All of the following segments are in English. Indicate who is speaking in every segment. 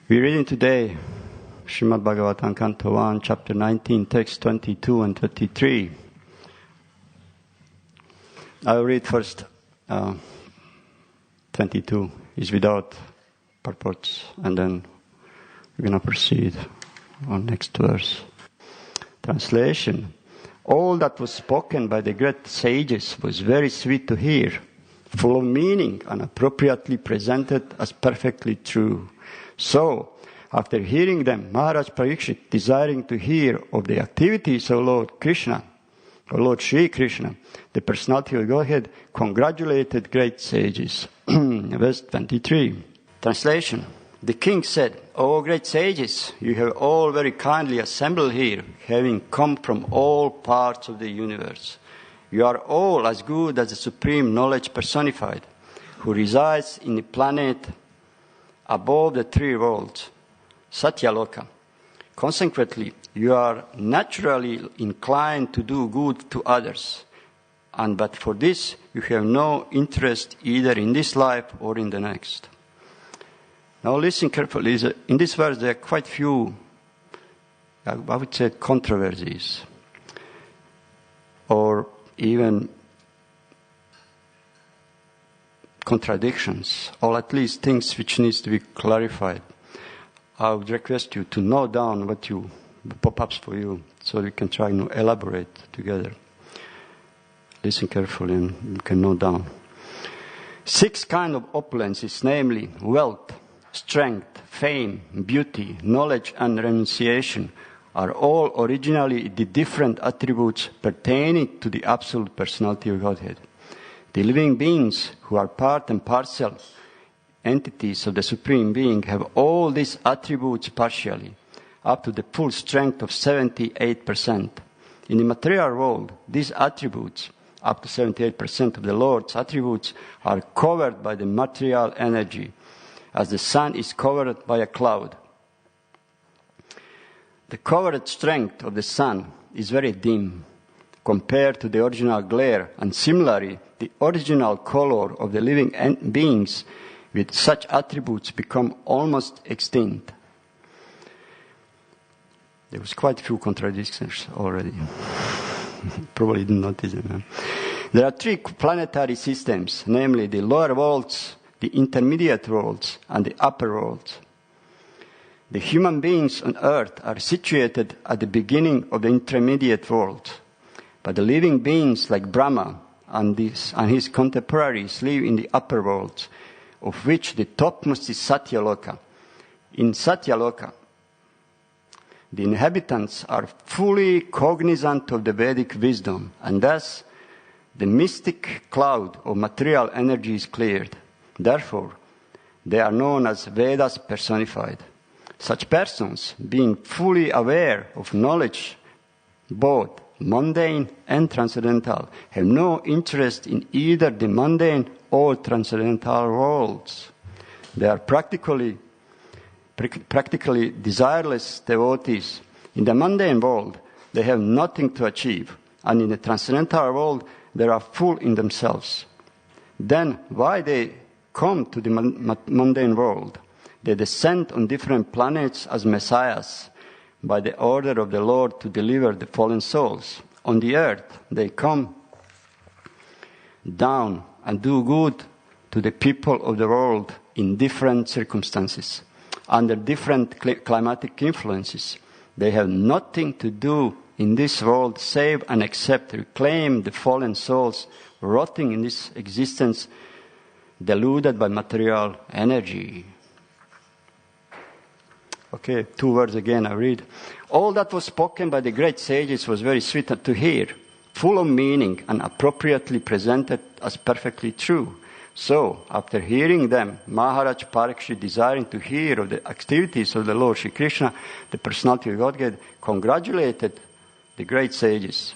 Speaker 1: We're reading today Srimad Bhagavatam, Canto 1, Chapter 19, Text 22 and 23. I'll read first 22, is without purports, and then we're going to proceed on next verse. Translation. All that was spoken by the great sages was very sweet to hear, full of meaning and appropriately presented as perfectly true. So, after hearing them, Maharaj Parikshit, desiring to hear of the activities of Lord Krishna, or Lord Shri Krishna, the personality of Godhead, congratulated great sages. Verse 23. Translation. The king said, O great sages, you have all very kindly assembled here, having come from all parts of the universe. You are all as good as the supreme knowledge personified, who resides in the planet above the three worlds, Satyaloka. Consequently, you are naturally inclined to do good to others, and but for this you have no interest either in this life or in the next. Now listen carefully. In this verse there are quite few, I would say, controversies, or even contradictions, or at least things which needs to be clarified. I would request you to note down what pop-ups for you, so we can try to elaborate together. Listen carefully and you can note down. 6 kinds of opulences, namely wealth, strength, fame, beauty, knowledge and renunciation, are all originally the different attributes pertaining to the absolute personality of Godhead. The living beings, who are part and parcel entities of the Supreme Being, have all these attributes partially, up to the full strength of 78%. In the material world, these attributes, up to 78% of the Lord's attributes, are covered by the material energy, as the sun is covered by a cloud. The covered strength of the sun is very dim compared to the original glare, and similarly, the original color of the living beings with such attributes become almost extinct. There was quite a few contradictions already. Probably didn't notice them. There are 3 planetary systems, namely the lower worlds, the intermediate worlds, and the upper worlds. The human beings on earth are situated at the beginning of the intermediate world, but the living beings like Brahma and his contemporaries live in the upper worlds, of which the topmost is Satyaloka. In Satyaloka, the inhabitants are fully cognizant of the Vedic wisdom, and thus the mystic cloud of material energy is cleared. Therefore, they are known as Vedas personified. Such persons, being fully aware of knowledge, both mundane and transcendental, have no interest in either the mundane or transcendental worlds. They are practically desireless devotees. In the mundane world, they have nothing to achieve, and in the transcendental world, they are full in themselves. Then, why they come to the mundane world? They descend on different planets as messiahs, by the order of the Lord to deliver the fallen souls. On the earth, they come down and do good to the people of the world in different circumstances, under different climatic influences. They have nothing to do in this world save and except reclaim the fallen souls rotting in this existence, deluded by material energy. Okay, 2 words again I read. All that was spoken by the great sages was very sweet to hear, full of meaning and appropriately presented as perfectly true. So, after hearing them, Maharaj Parikshit, desiring to hear of the activities of the Lord Shri Krishna, the personality of Godhead, congratulated the great sages.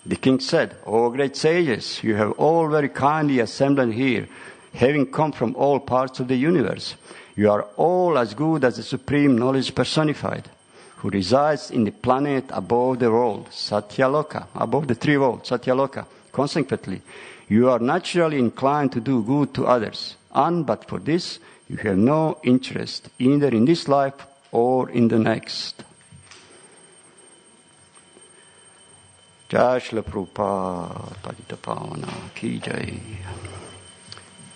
Speaker 1: The king said, O great sages, you have all very kindly assembled here, having come from all parts of the universe. You are all as good as the supreme knowledge personified, who resides in the planet above the world, Satyaloka, above the 3 worlds, Satyaloka. Consequently, you are naturally inclined to do good to others, and but for this, You have no interest either in this life or in the next. Jai Shri Prabhupada, Padita Pavana, Ki Jai.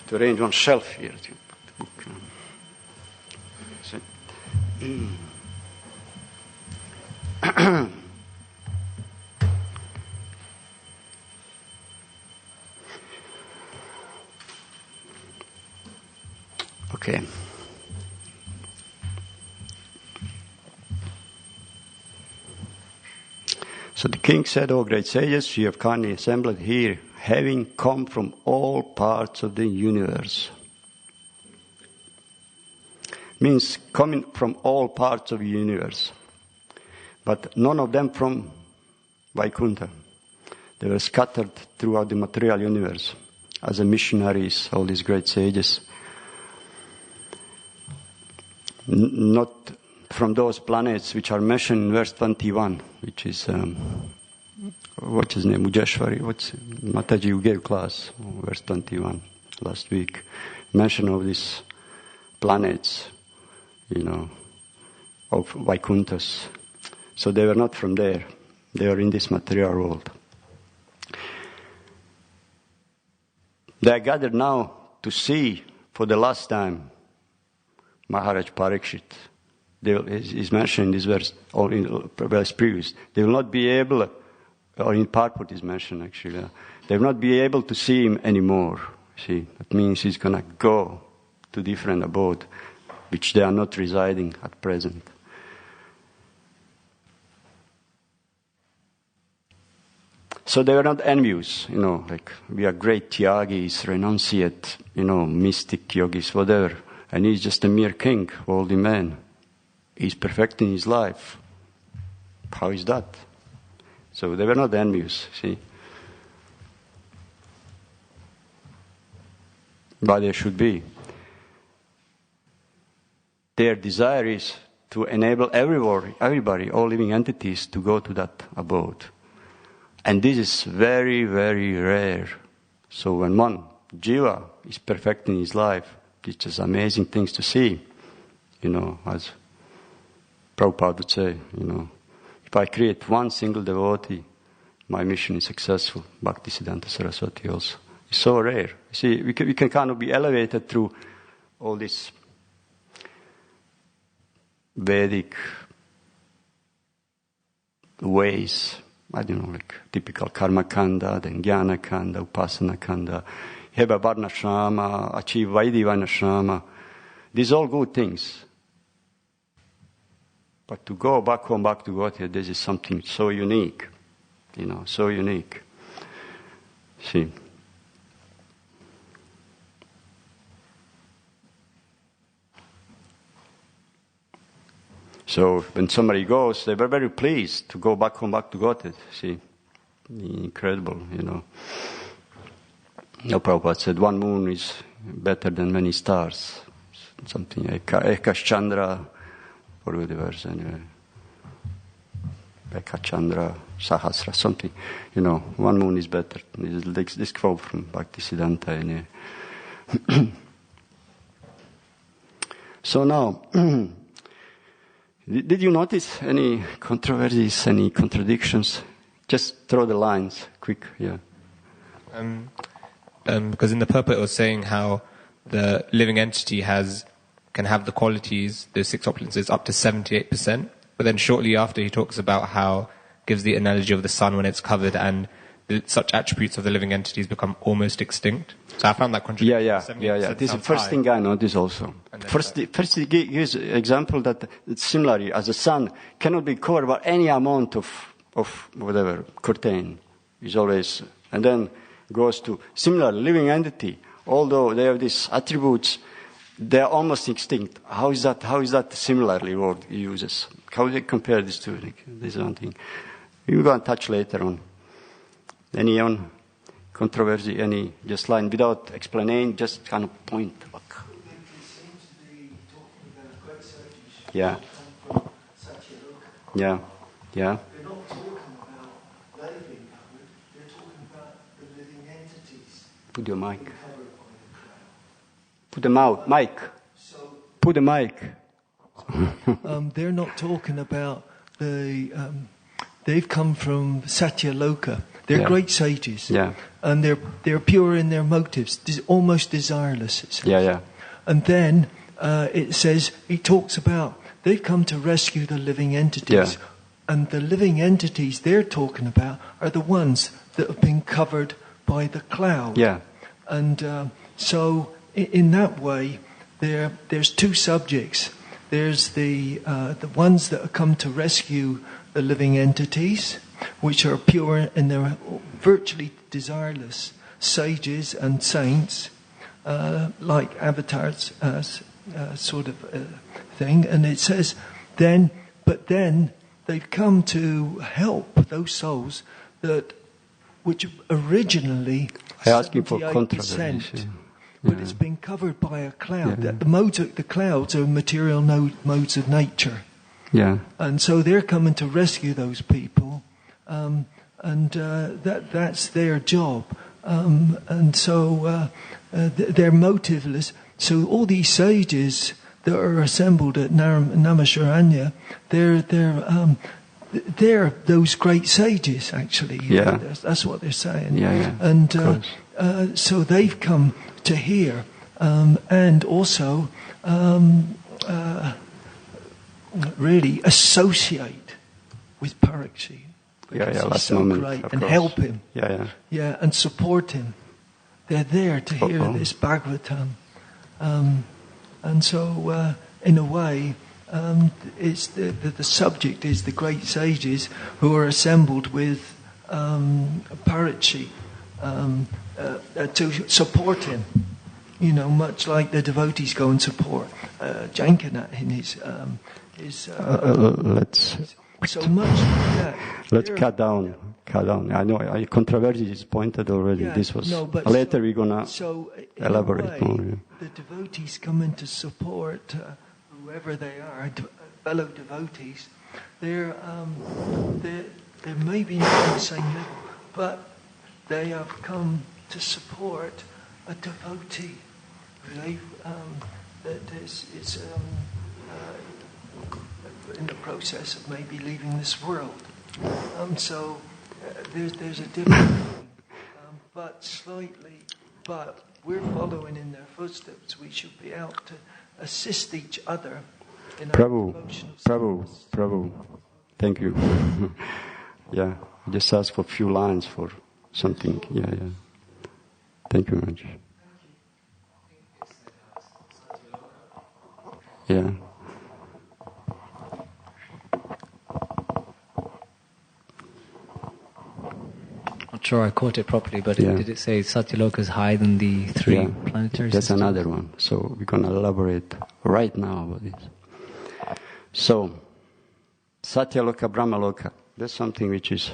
Speaker 1: To arrange one shelf here. To put the book. Okay. So the king said, "O great sages, you have kindly assembled here, having come from all parts of the universe." Means coming from all parts of the universe. But none of them from Vaikuntha. They were scattered throughout the material universe as missionaries, all these great sages. Not from those planets which are mentioned in verse 21, which is, what's his name, Ujeshwari, Mataji, you gave class, verse 21, last week. Mention of these planets, of Vaikunthas. So they were not from there. They are in this material world. They are gathered now to see for the last time Maharaj Parikshit. Is mentioned in this verse, or in verse previous. They will not be able, or in Parput is mentioned actually, they will not be able to see him anymore. See, that means he's going to go to different abode, which they are not residing at present. So they were not envious, like we are great Tyagis, renunciate, mystic yogis, whatever. And he's just a mere king, holy man. He's perfecting his life. How is that? So they were not envious, see. But they should be. Their desire is to enable everybody, all living entities, to go to that abode. And this is very, very rare. So when one jiva is perfecting his life, it's just amazing things to see. As Prabhupada would say, if I create one single devotee, my mission is successful. Bhaktisiddhanta Saraswati also. It's so rare. See, we can kind of be elevated through all these Vedic ways. I don't know, like typical Karma Kanda, then Jnana Kanda, Upasana Kanda, have a Varnashrama, achieve Vaidhi Varnashrama. These are all good things. But to go back home, back to Godhead, this is something so unique. So unique. See. So when somebody goes, they were very pleased to go back home, back to Godhead. See. Incredible, Prabhupada said, one moon is better than many stars. Something like Ekash Chandra, or the verse anyway. Ekash Chandra, Sahasra, something. One moon is better. This quote from Bhaktisiddhanta anyway. So now, did you notice any controversies, any contradictions? Just throw the lines, quick, yeah.
Speaker 2: Because in the purport it was saying how the living entity can have the qualities, the six opulences, up to 78%. But then shortly after he talks about how gives the analogy of the sun when it's covered and such attributes of the living entities become almost extinct. So I found that contradiction.
Speaker 1: Yeah. This is the first thing I noticed also. First he gives example that similarly as the sun cannot be covered by any amount of whatever, curtain is always, and then goes to similar living entity, although they have these attributes, they are almost extinct. How is that similarly word he uses? How do they compare these two? This is one thing. We're going to touch later on. Any on controversy, any just line without explaining, just kind of point.
Speaker 3: They seem to be talking about great sages.
Speaker 1: Yeah. Yeah.
Speaker 3: They're not talking about they being covered, they're talking about the living entities.
Speaker 1: Put your mic.
Speaker 3: Being covered by the cloud.
Speaker 1: Put them out. Mic. Put the mic.
Speaker 3: They're not talking about they've come from Satyaloka. They're great sages.
Speaker 1: Yeah.
Speaker 3: And they're pure in their motives, almost desireless, it says.
Speaker 1: Yeah.
Speaker 3: And then it says, he talks about they've come to rescue the living entities.
Speaker 1: Yeah.
Speaker 3: And the living entities they're talking about are the ones that have been covered by the cloud.
Speaker 1: Yeah.
Speaker 3: And so in that way, there's two subjects. There's the ones that have come to rescue the living entities, which are pure and they're virtually desireless sages and saints, like avatars, sort of thing. And it says, but then they've come to help those souls which originally
Speaker 1: I ask you for
Speaker 3: 78%,
Speaker 1: controversy.
Speaker 3: but it's been covered by a cloud. The clouds are material modes of nature.
Speaker 1: Yeah.
Speaker 3: And so they're coming to rescue those people, and that's their job. And so they're motiveless. So all these sages that are assembled at Naimisharanya, they're those great sages, actually.
Speaker 1: Yeah.
Speaker 3: That's what they're saying.
Speaker 1: Yeah.
Speaker 3: And so they've come to hear, and also really associate with Parikshit.
Speaker 1: Last
Speaker 3: so
Speaker 1: moment,
Speaker 3: great,
Speaker 1: of
Speaker 3: and
Speaker 1: course.
Speaker 3: help him.
Speaker 1: Yeah.
Speaker 3: And support him. They're there to hear this Bhagavatam. And so, in a way, it's the subject is the great sages who are assembled with Parikshit to support him. You know, much like the devotees go and support Jankanath in his
Speaker 1: Let's
Speaker 3: so much like that.
Speaker 1: let's cut down. I know controversy is pointed already. This was later. We're gonna elaborate more. Yeah.
Speaker 3: The devotees come in to support whoever they are, fellow devotees. They're maybe not on the same level, but they have come to support a devotee. It's in the process of maybe leaving this world. So there's a different thing, but we're following in their footsteps. We should be out to assist each other in our devotional service.
Speaker 1: Prabhu, thank you. Yeah, I just ask for a few lines for something. Yeah. Thank you much. Yeah.
Speaker 4: Not sure I caught it properly, but did it say Satyaloka is higher than the three planetary
Speaker 1: That's
Speaker 4: systems?
Speaker 1: another one. So we're going to elaborate right now about this. So, Satyaloka, Brahmaloka, that's something which is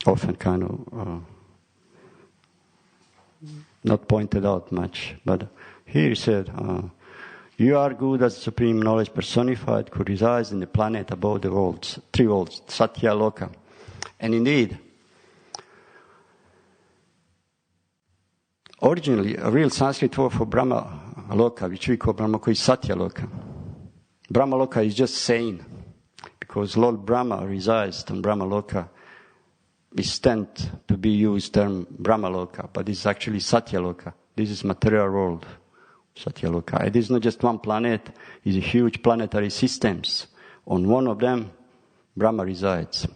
Speaker 1: often kind of not pointed out much. But here he said, you are good as supreme knowledge personified who resides in the planet above the worlds, three worlds, Satyaloka. And indeed, originally, a real Sanskrit word for Brahmaloka, which we call Brahmaloka, is Satyaloka. Brahmaloka is just saying, because Lord Brahma resides in Brahmaloka, is tend to be used term Brahmaloka, but it's actually Satyaloka. This is material world, Satyaloka. It is not just one planet, it's a huge planetary systems. On one of them, Brahma resides.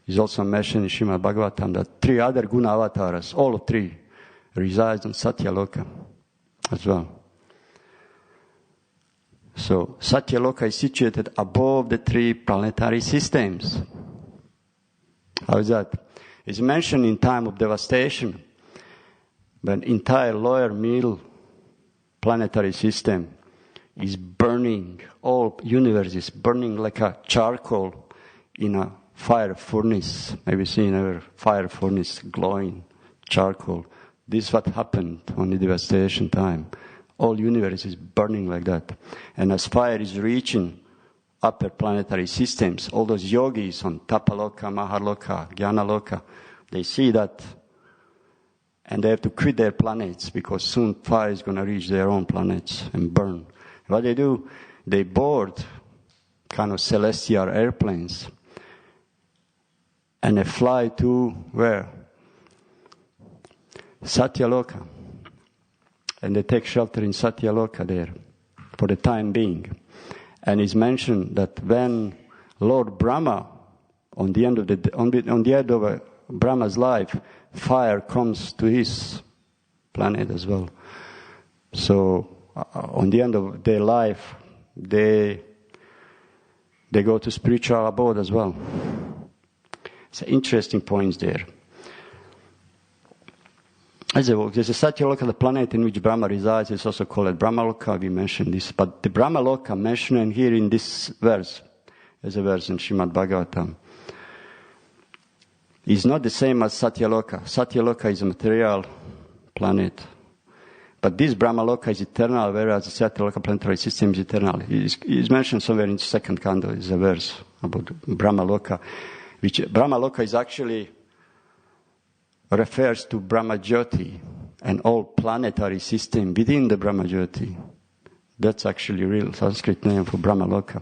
Speaker 1: It's also mentioned in Srimad Bhagavatam that three other guna avatars, all three, resides on Satyaloka as well. So Satyaloka is situated above the three planetary systems. How is that? It's mentioned in time of devastation, when entire lower middle planetary system is burning, all universe is burning like a charcoal in a fire furnace. Maybe seen a fire furnace glowing charcoal. This is what happened on the devastation time. All universe is burning like that. And as fire is reaching upper planetary systems, all those yogis on Tapaloka, Mahaloka, Jnanaloka, they see that and they have to quit their planets because soon fire is going to reach their own planets and burn. What they do, they board kind of celestial airplanes and they fly to where? Satyaloka. And they take shelter in Satyaloka there for the time being. And it's mentioned that when Lord Brahma, on the end of Brahma's life, fire comes to his planet as well. So on the end of their life, they go to spiritual abode as well. It's interesting points there. There's a Satyaloka, the planet in which Brahma resides, is also called Brahmaloka. We mentioned this. But the Brahmaloka mentioned here in this verse, as a verse in Srimad Bhagavatam, is not the same as Satyaloka. Satyaloka is a material planet. But this Brahmaloka is eternal, whereas the Satyaloka planetary system is eternal. It's mentioned somewhere in the second canto, is a verse about Brahmaloka, which Brahmaloka is actually refers to Brahmajyoti, an all planetary system within the Brahmajyoti. That's actually a real Sanskrit name for Brahmaloka.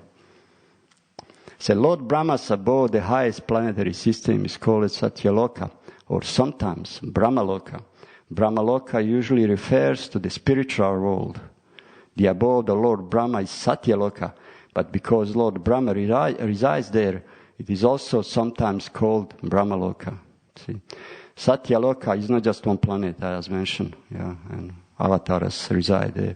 Speaker 1: So Lord Brahma's abode, the highest planetary system, is called Satyaloka, or sometimes Brahmaloka. Brahmaloka usually refers to the spiritual world. The abode of Lord Brahma is Satyaloka, but because Lord Brahma resides there, it is also sometimes called Brahmaloka. See? Satyaloka is not just one planet, as mentioned, and avatars reside there.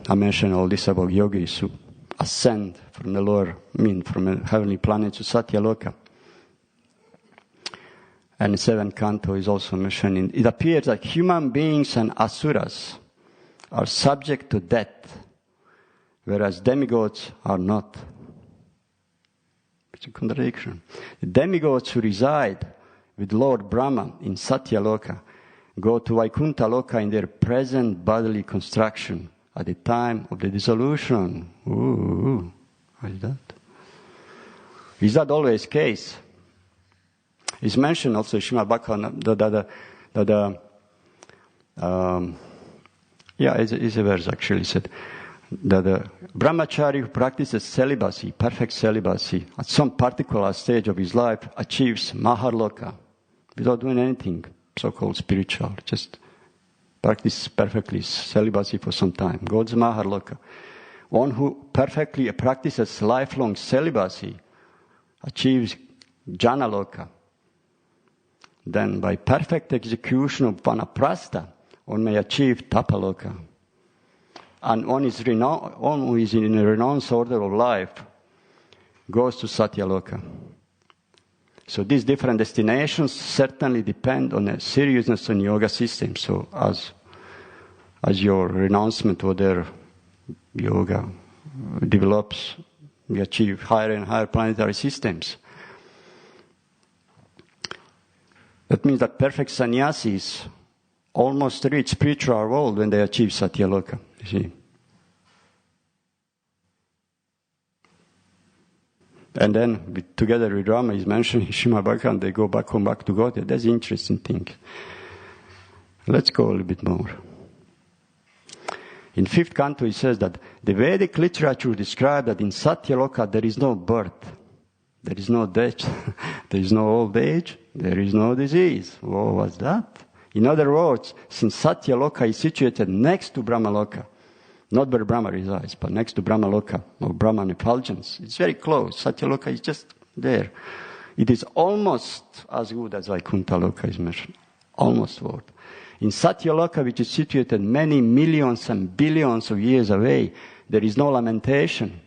Speaker 1: I mentioned all this about yogis who ascend from the lower, from a heavenly planet to Satyaloka. And the seventh canto is also mentioned. It appears that human beings and asuras are subject to death, whereas demigods are not. It's a contradiction. The demigods who reside with Lord Brahma in Satyaloka go to Vaikuntha Loka in their present bodily construction at the time of the dissolution. Ooh, what is that? Is that always the case? It's mentioned also in Srimad Bhagavatam it's a verse actually said that the brahmachari who practices celibacy, perfect celibacy, at some particular stage of his life achieves Maharloka without doing anything so-called spiritual, just practice perfectly celibacy for some time. Goes Maharloka. One who perfectly practices lifelong celibacy achieves Janaloka. Then by perfect execution of Vanaprastha, one may achieve Tapaloka. And one who is in a renounced order of life goes to Satyaloka. So these different destinations certainly depend on the seriousness and yoga system. So as your renouncement or their yoga develops, we achieve higher and higher planetary systems. That means that perfect sannyasis almost reach spiritual world when they achieve Satyaloka. You see. And then, together with Rama, is mentioned in Srimad Bhagavatam, they go back to God. That's an interesting thing. Let's go a little bit more. In 5th canto, it says that the Vedic literature describes that in Satyaloka there is no birth, there is no death, there is no old age, there is no disease. Whoa, what's that? In other words, since Satyaloka is situated next to Brahmaloka, not where Brahma resides, but next to Brahmaloka or Brahman effulgence, it's very close. Satyaloka is just there. It is almost as good as Vaikuntha Loka is mentioned. Almost worth. In Satyaloka, which is situated many millions and billions of years away, there is no lamentation,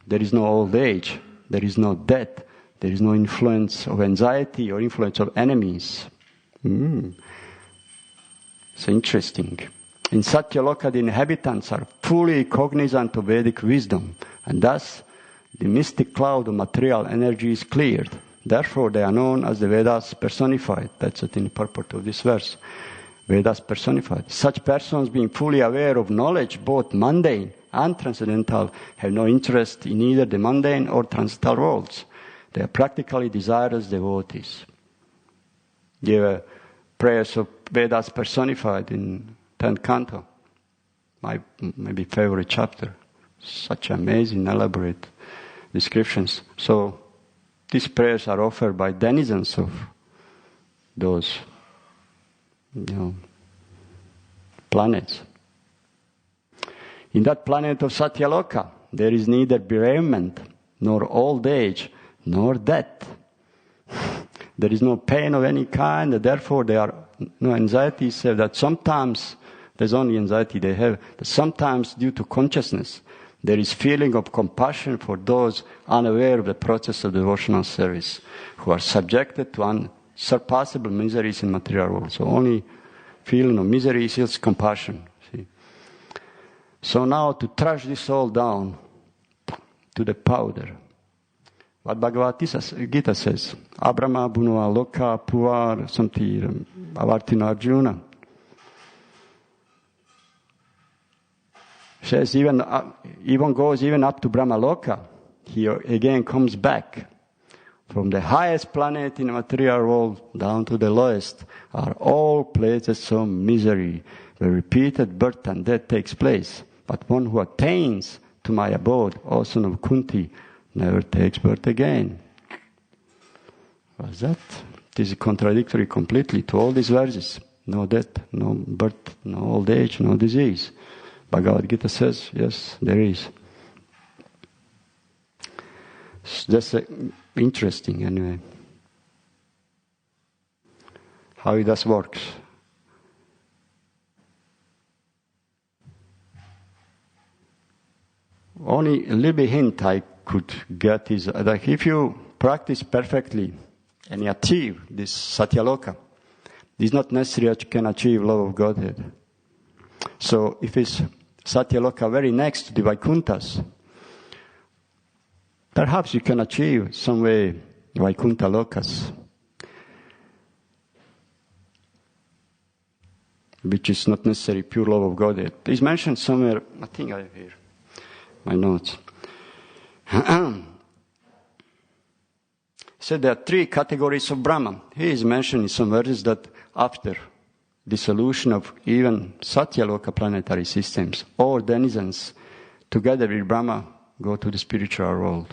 Speaker 1: there is no old age, there is no death, there is no influence of anxiety or influence of enemies. It's interesting. In Satyaloka, the inhabitants are fully cognizant of Vedic wisdom, and thus the mystic cloud of material energy is cleared. Therefore, they are known as the Vedas personified. That's the purport of this verse. Vedas personified. Such persons, being fully aware of knowledge, both mundane and transcendental, have no interest in either the mundane or transcendental worlds. They are practically desirous devotees. Give prayers of Vedas personified in 10th canto. My maybe favorite chapter. Such amazing, elaborate descriptions. So these prayers are offered by denizens of those, planets. In that planet of Satyaloka, there is neither bereavement, nor old age, nor death. There is no pain of any kind, and therefore there are no anxieties. That sometimes, there's only anxiety they have, that sometimes due to consciousness, there is feeling of compassion for those unaware of the process of devotional service, who are subjected to unsurpassable miseries in material world. So only feeling of misery is compassion. See? So now to trash this all down to the powder. What Bhagavad Gita says, Abrahma Bunua Loka Puar Samtir Avartina Arjuna. Says even goes even up to Brahmaloka. He again comes back. From the highest planet in the material world down to the lowest are all places of misery, where repeated birth and death takes place. But one who attains to my abode, O son of Kunti, never takes birth again. What's that? This is contradictory completely to all these verses. No death, no birth, no old age, no disease. Bhagavad Gita says, yes, there is. That's interesting anyway. How it does works. Only a little bit hint I could get is that if you practice perfectly and you achieve this Satyaloka, it's not necessary that you can achieve love of Godhead. So if it's Satyaloka very next to the Vaikunthas, perhaps you can achieve some way Vaikuntha Lokas, which is not necessarily pure love of Godhead. It's mentioned somewhere, I think I have here my notes. So there are 3 categories of Brahma. He is mentioned in some verses that after dissolution of even Satyaloka planetary systems, all denizens together with Brahma go to the spiritual world.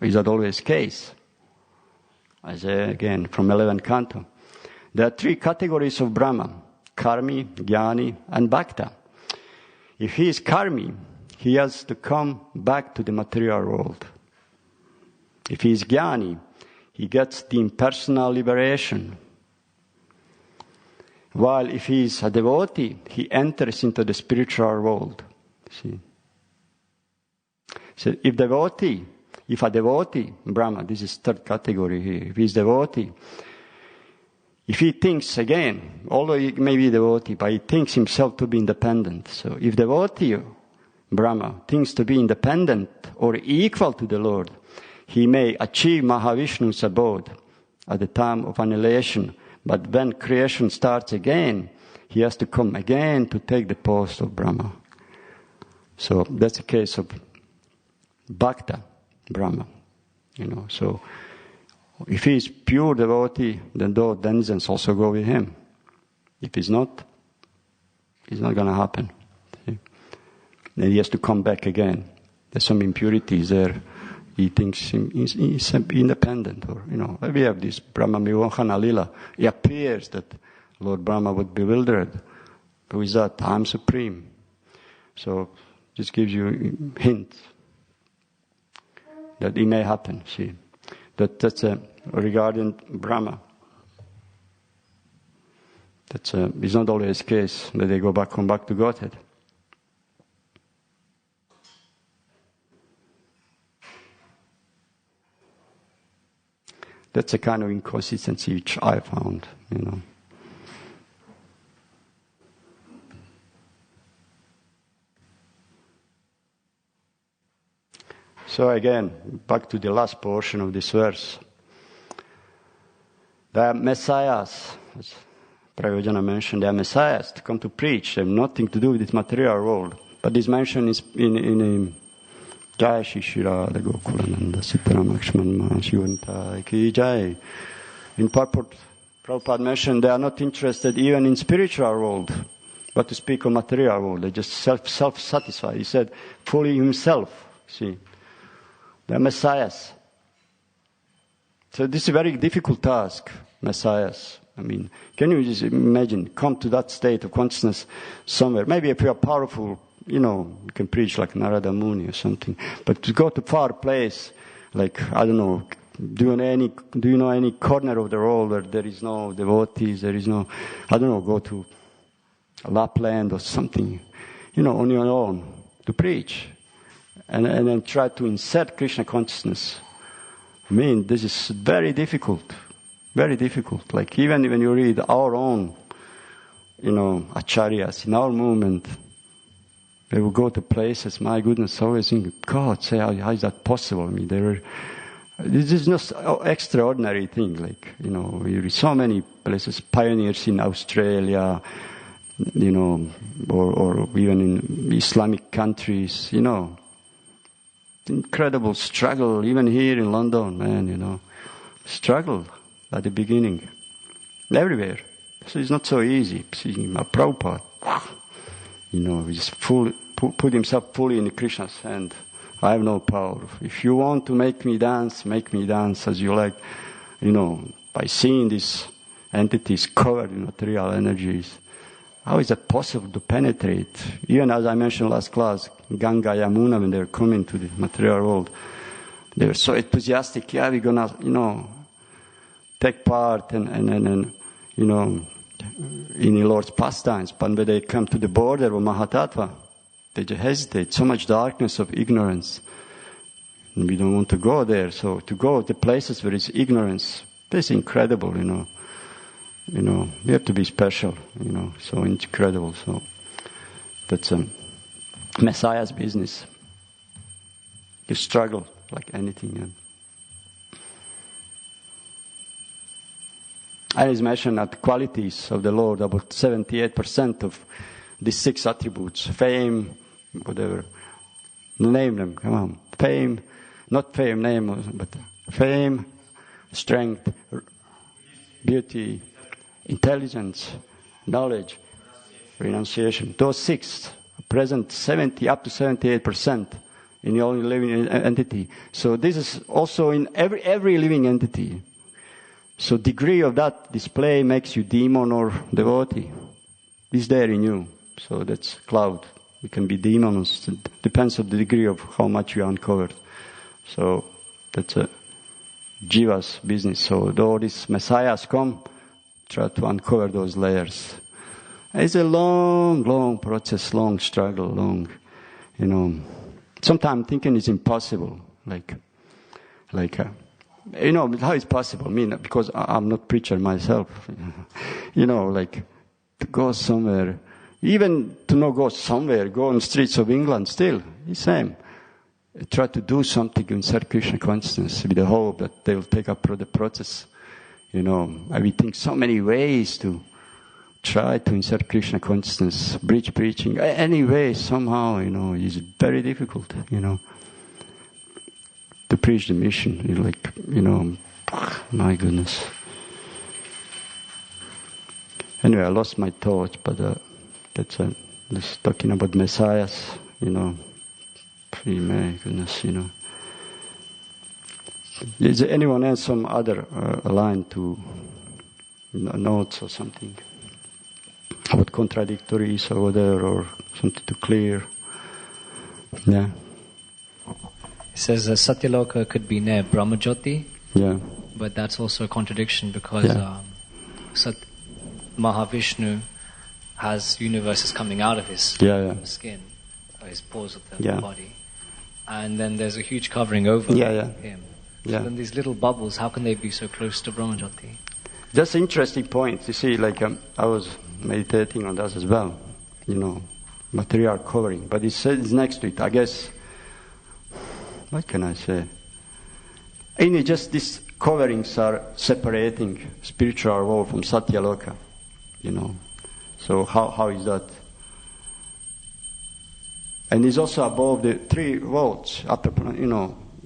Speaker 1: Is that always the case? As again, from 11th canto. There are 3 categories of Brahma: Karmi, Jnani, and Bhakta. If he is Karmi, he has to come back to the material world. If he is Jnani, he gets the impersonal liberation. While if he is a devotee, he enters into the spiritual world. See? So if a devotee, Brahma, this is 3rd category here, if he is devotee, if he thinks again, although he may be devotee, but he thinks himself to be independent. So if devotee, Brahma, thinks to be independent or equal to the Lord, he may achieve Mahavishnu's abode at the time of annihilation. But when creation starts again, he has to come again to take the post of Brahma. So that's the case of Bhakta Brahma. So if he is pure devotee, then those denizens also go with him. If he's not, it's not going to happen. See? Then he has to come back again. There's some impurities there. He thinks he's independent, or we have this Brahma Mivohana Lila. It appears that Lord Brahma would be bewildered. Who is that? I'm supreme. So this gives you a hint that it may happen. See, that's regarding Brahma. It's not always the case that they come back to Godhead. That's a kind of inconsistency which I found, So again, back to the last portion of this verse. They are messiahs, as Prayojana mentioned, they are messiahs to come to preach. They have nothing to do with this material world. But this mention is in Jai Shri Radha Gokulananda Sitaram Lakshman Shivanta Ki Jai. In purport Prabhupada mentioned they are not interested even in spiritual world, but to speak of material world. They just self-satisfied. He said, fully himself, see. They are messiahs. So this is a very difficult task, messiahs. I mean, can you just imagine, come to that state of consciousness somewhere? Maybe if you are powerful, you can preach like Narada Muni or something. But to go to far place, like, I don't know, do you know any corner of the world where there is no devotees, there is no, I don't know, go to Lapland or something, on your own, to preach. And then try to insert Krishna consciousness. I mean, this is very difficult. Very difficult. Like even when you read our own, acharyas in our movement, they will go to places, my goodness, I always think, God, say, how is that possible? I mean, this is not extraordinary thing. Like, you read so many places, pioneers in Australia, or even in Islamic countries, Incredible struggle, even here in London, man, struggle at the beginning. Everywhere. So it's not so easy. See, my Prabhupada, he just put himself fully in Krishna's hand. I have no power. If you want to make me dance as you like, by seeing these entities covered in material energies. How is that possible to penetrate? Even as I mentioned last class, Ganga, Yamuna, when they were coming to the material world, they were so enthusiastic. Yeah, we're gonna, take part and in the Lord's pastimes. But when they come to the border of Mahatattva, they just hesitate. So much darkness of ignorance. And we don't want to go there. So to go to places where it's ignorance, that's incredible, you have to be special, so incredible. So that's Messiah's business. You struggle like anything. And it's mentioned that the qualities of the Lord, about 78% of the 6 attributes, fame, whatever, name them, come on. Fame, not fame, name, but fame, strength, beauty, intelligence, knowledge, renunciation. Those 6 are present up to 78% in the only living entity. So this is also in every living entity. So degree of that display makes you demon or devotee. It's there in you. So that's cloud. You can be demons. It depends on the degree of how much you uncovered. So that's a jiva's business. So though these messiahs come, try to uncover those layers. It's a long process, long struggle, sometimes thinking it's impossible. How is possible? I mean, because I'm not preacher myself. To go somewhere, even to not go somewhere, go on the streets of England still, it's same. Try to do something in Krishna consciousness with the hope that they will take up the process. I think so many ways to try to insert Krishna consciousness, bridge preaching, any way, somehow, is very difficult, to preach the mission. My goodness. Anyway, I lost my thoughts, but that's just talking about messiahs, my goodness, Is there anyone else some other line to notes or something about contradictories over there or something to clear? Yeah.
Speaker 4: It says Satyaloka could be near Brahmajyoti.
Speaker 1: Yeah.
Speaker 4: But that's also a contradiction because Mahavishnu has universes coming out of his skin, or his pores of the body. And then there's a huge covering over him. So then these little bubbles, how can they be so close to Brahmajyoti?
Speaker 1: That's an interesting point. You see, I was meditating on that as well. Material covering. But it says next to it, I guess, what can I say? Just these coverings are separating spiritual world from Satyaloka. So how is that? And it's also above the 3 worlds, upper,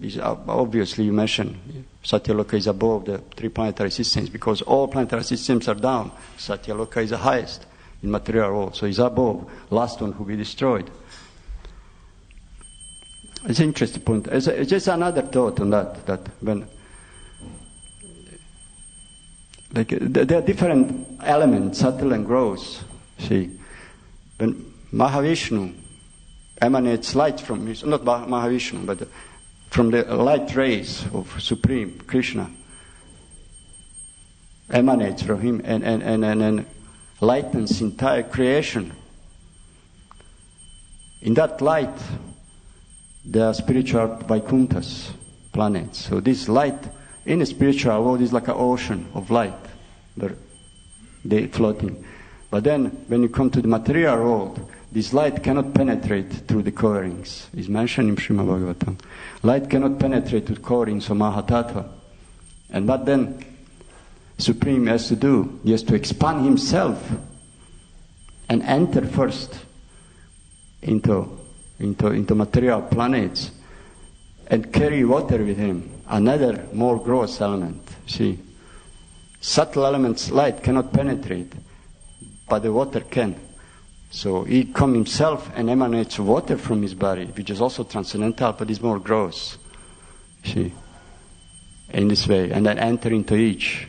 Speaker 1: is obviously, you mentioned, Satyaloka is above the 3 planetary systems because all planetary systems are down. Satyaloka is the highest in material world, so it's above, last one who will be destroyed. It's an interesting point. It's just another thought on that when, like, there are different elements, subtle and gross. See, when Mahavishnu emanates light from his, not Mahavishnu, but from the light rays of Supreme Krishna, emanates from him and lightens entire creation. In that light, there are spiritual Vaikunthas, planets. So this light in a spiritual world is like an ocean of light, they floating. But then when you come to the material world, this light cannot penetrate through the coverings. It's mentioned in Srimad Bhagavatam. Light cannot penetrate through the coverings of Mahatattva. And what then Supreme has to do? He has to expand himself and enter first into material planets and carry water with him, another more gross element. See, subtle elements light cannot penetrate, but the water can. So he comes himself and emanates water from his body, which is also transcendental, but is more gross. See, in this way, and then enter into each.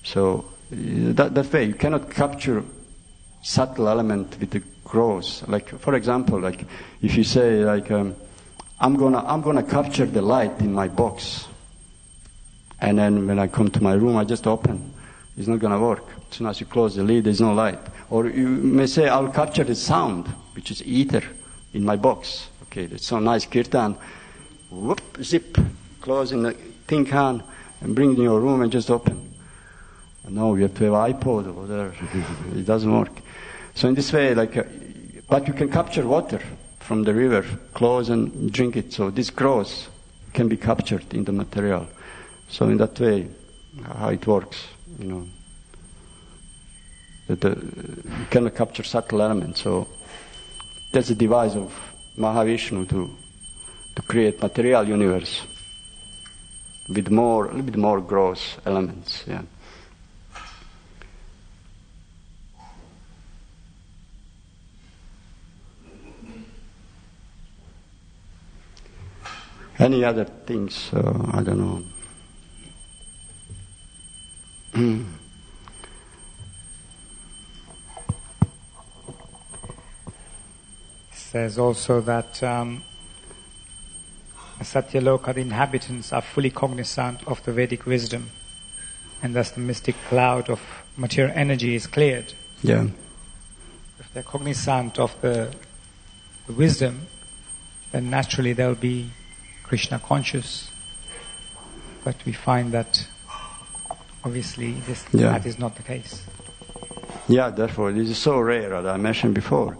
Speaker 1: So that way, you cannot capture subtle element with the gross. Like, for example, like if you say, like, I'm gonna capture the light in my box, and then when I come to my room, I just open. It's not gonna work. As soon as you close the lid, there's no light. Or you may say, I'll capture the sound, which is ether, in my box. Okay, that's so nice kirtan. Whoop, zip, close in the tin can, and bring it in your room and just open. No, you have to have iPod over there. It doesn't work. So in this way, but you can capture water from the river, close and drink it. So this grows can be captured in the material. So in that way, how it works, that you cannot capture subtle elements. So that's the device of Mahavishnu to create material universe with a little bit more gross elements. Yeah. Any other things? I don't know.
Speaker 5: Says also that Satyaloka, the inhabitants, are fully cognizant of the Vedic wisdom, and thus the mystic cloud of material energy is cleared.
Speaker 1: Yeah.
Speaker 5: If they're cognizant of the wisdom, then naturally they'll be Krishna conscious. But we find that obviously that is not the case.
Speaker 1: Yeah, therefore this is so rare, as I mentioned before.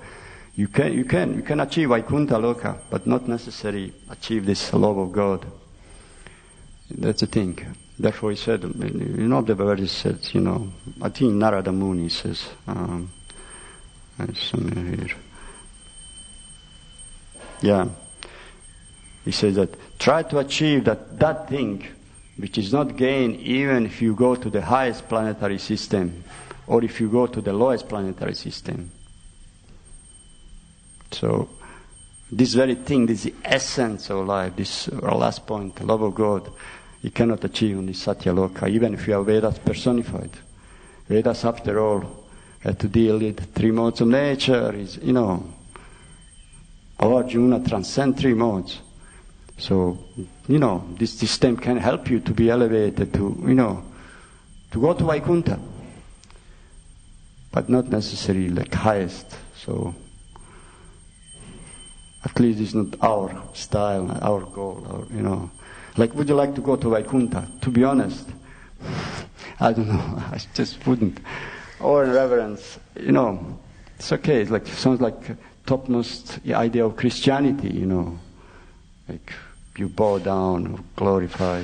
Speaker 1: You can achieve Vaikuntha Loka, but not necessarily achieve this love of God. That's the thing. Therefore he said, the verse says, I think Narada Muni says, somewhere here. Yeah. He says that try to achieve that thing which is not gained even if you go to the highest planetary system or if you go to the lowest planetary system. So this very thing, this is the essence of life, this our last point, love of God, you cannot achieve in this Satyaloka, even if you are Vedas personified. Vedas, after all, had to deal with 3 modes of nature, Arjuna transcend 3 modes. So, this system can help you to be elevated, to go to Vaikuntha. But not necessarily like highest. So, at least it's not our style, our goal, Like, would you like to go to Vaikuntha? To be honest, I don't know, I just wouldn't. Or in reverence, it's okay. It sounds like topmost idea of Christianity, like you bow down, glorify.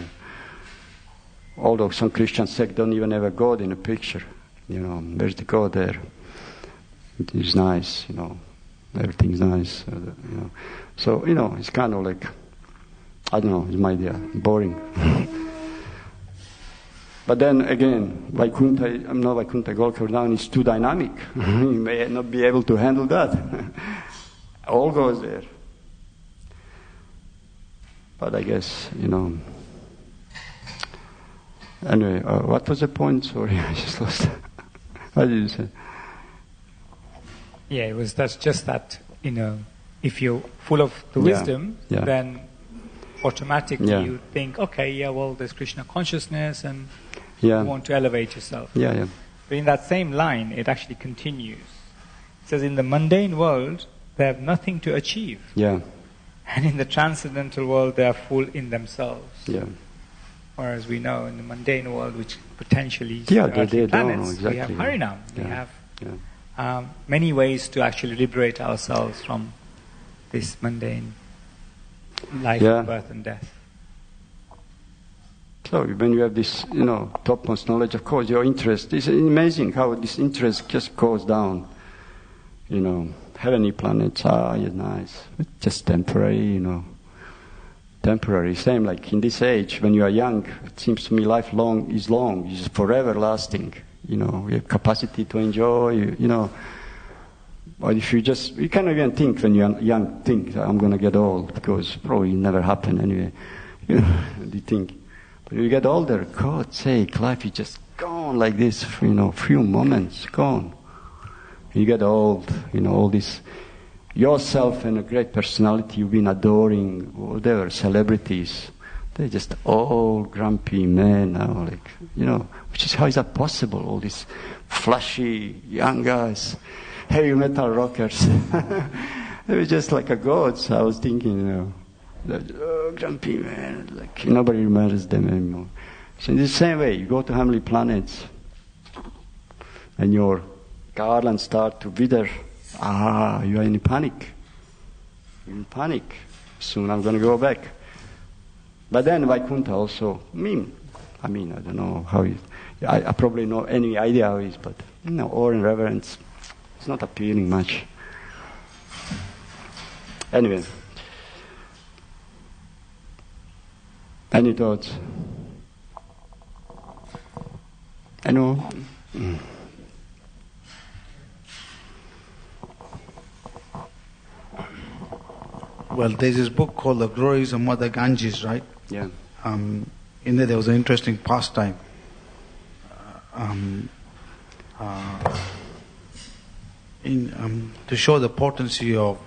Speaker 1: Although some Christian sect don't even have a God in a picture, there's the God there. It's nice, everything's nice, So, it's kind of like, I don't know, it's my idea, boring. But then again, Vaikuntha Golokha Vrindavan is too dynamic. You may not be able to handle that. All goes there. But I guess, anyway, what was the point? Sorry, I just lost. What did you say?
Speaker 5: Yeah, that's just that, if you're full of the wisdom, then automatically you think, okay, well, there's Krishna consciousness and you want to elevate yourself.
Speaker 1: But
Speaker 5: in that same line, it actually continues. It says, in the mundane world, they have nothing to achieve. And in the transcendental world, they are full in themselves. Whereas we know in the mundane world, which potentially is planets, we have Harinam. We have many ways to actually liberate ourselves from this mundane life of birth and death.
Speaker 1: So when you have this, topmost knowledge, of course, your interest, it's amazing how this interest just goes down. Heavenly planets, it's nice. It's just temporary, Temporary. Same like in this age, when you are young, it seems to me life is long, is forever lasting. We have capacity to enjoy, But if you cannot even think when you're young, think, I'm going to get old, because probably it never happen anyway. You think. But you get older, God's sake, life is just gone like this, few moments, gone. You get old, all this, yourself and a great personality you've been adoring, whatever, celebrities, they're just all grumpy men now, which is, how is that possible? All these flashy young guys, heavy metal rockers. They were just like a gods. I was thinking, grumpy men, nobody remembers them anymore. So in the same way, you go to heavenly planets, and your garlands start to wither. You are in panic. You're in panic. Soon I'm going to go back. But then Vaikuntha also, I don't know how I probably know any idea how it is, but awe and reverence, it's not appealing much. Anyway, any thoughts? I know.
Speaker 6: Well, there's this book called The Glories of Mother Ganges, right?
Speaker 1: Yeah.
Speaker 6: In there was an interesting pastime. To show the potency of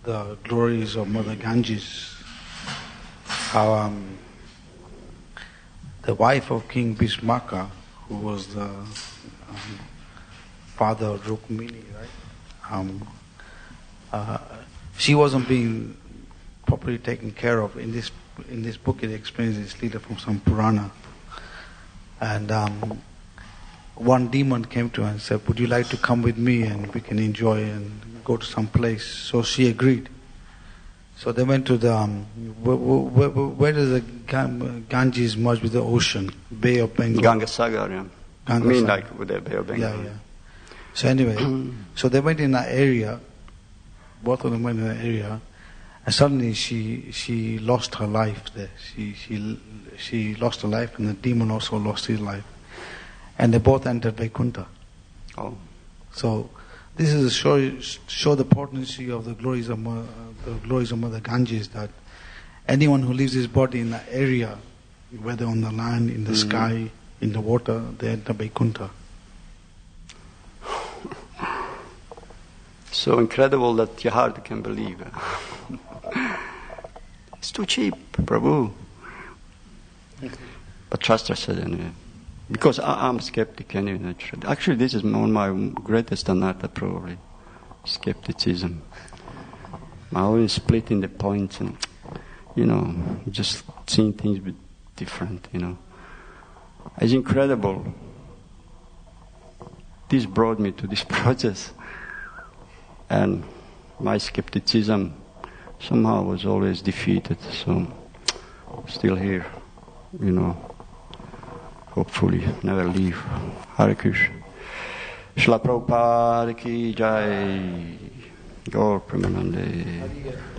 Speaker 6: the glories of Mother Ganges, how the wife of King Bhishmaka, who was the father of Rukmini, right? She wasn't being properly taken care of. In this book, it explains this leader from some Purana. And one demon came to her and said, "Would you like to come with me and we can enjoy and go to some place?" So she agreed. So they went to the where does the Ganges merge with the ocean? Bay of Bengal.
Speaker 1: Gangasagar, yeah. Like with the Bay of Bengal.
Speaker 6: Yeah. So anyway, so they went in that area. Both of them went in that area, and suddenly she lost her life there. She lost her life, and the demon also lost his life, and they both entered Vaikuntha.
Speaker 1: Oh,
Speaker 6: so this is to show the potency of the glories of Mother Ganges, that anyone who leaves his body in that area, whether on the land, in the sky, in the water, they enter Vaikuntha.
Speaker 1: So incredible that your heart can believe. It's too cheap, Prabhu. But trust us anyway. Because I'm skeptic anyway, naturally. Actually, this is one of my greatest anatta, probably. Skepticism. I always split in the points and, just seeing things a bit different, It's incredible. This brought me to this process. And my skepticism somehow was always defeated. So, still here, hopefully never leave. Hare Krishna. Srila Prabhupada ki jai. Gaur Premanande.